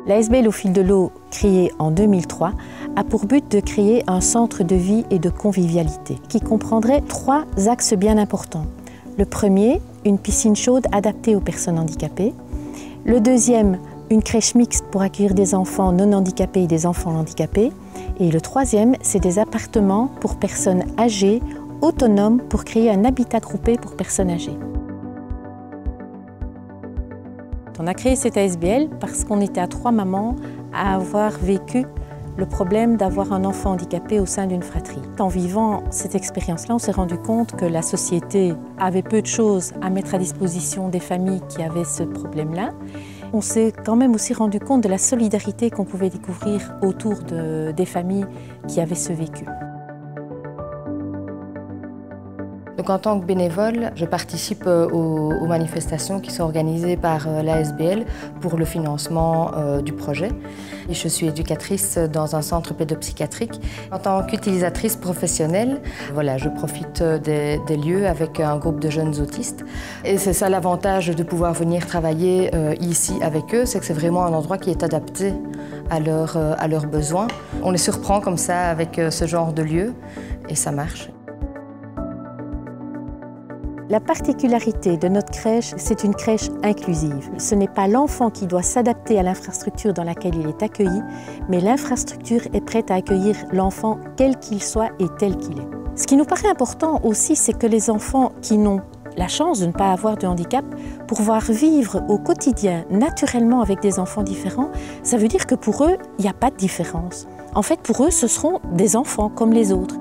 L'ASBL Au Fil de l'Eau, créé en 2003, a pour but de créer un centre de vie et de convivialité qui comprendrait 3 axes bien importants. Le premier, une piscine chaude adaptée aux personnes handicapées. Le deuxième, une crèche mixte pour accueillir des enfants non handicapés et des enfants handicapés. Et le troisième, c'est des appartements pour personnes âgées, autonomes, pour créer un habitat groupé pour personnes âgées. On a créé cette ASBL parce qu'on était à 3 mamans à avoir vécu le problème d'avoir un enfant handicapé au sein d'une fratrie. En vivant cette expérience-là, on s'est rendu compte que la société avait peu de choses à mettre à disposition des familles qui avaient ce problème-là. On s'est quand même aussi rendu compte de la solidarité qu'on pouvait découvrir autour des familles qui avaient ce vécu. Donc, en tant que bénévole, je participe aux manifestations qui sont organisées par l'ASBL pour le financement du projet. Et je suis éducatrice dans un centre pédopsychiatrique. En tant qu'utilisatrice professionnelle, voilà, je profite des lieux avec un groupe de jeunes autistes. Et c'est ça l'avantage de pouvoir venir travailler ici avec eux, c'est que c'est vraiment un endroit qui est adapté à leurs besoins. On les surprend comme ça avec ce genre de lieu et ça marche. La particularité de notre crèche, c'est une crèche inclusive. Ce n'est pas l'enfant qui doit s'adapter à l'infrastructure dans laquelle il est accueilli, mais l'infrastructure est prête à accueillir l'enfant quel qu'il soit et tel qu'il est. Ce qui nous paraît important aussi, c'est que les enfants qui n'ont la chance de ne pas avoir de handicap, pouvoir vivre au quotidien naturellement avec des enfants différents, ça veut dire que pour eux, il n'y a pas de différence. En fait, pour eux, ce seront des enfants comme les autres.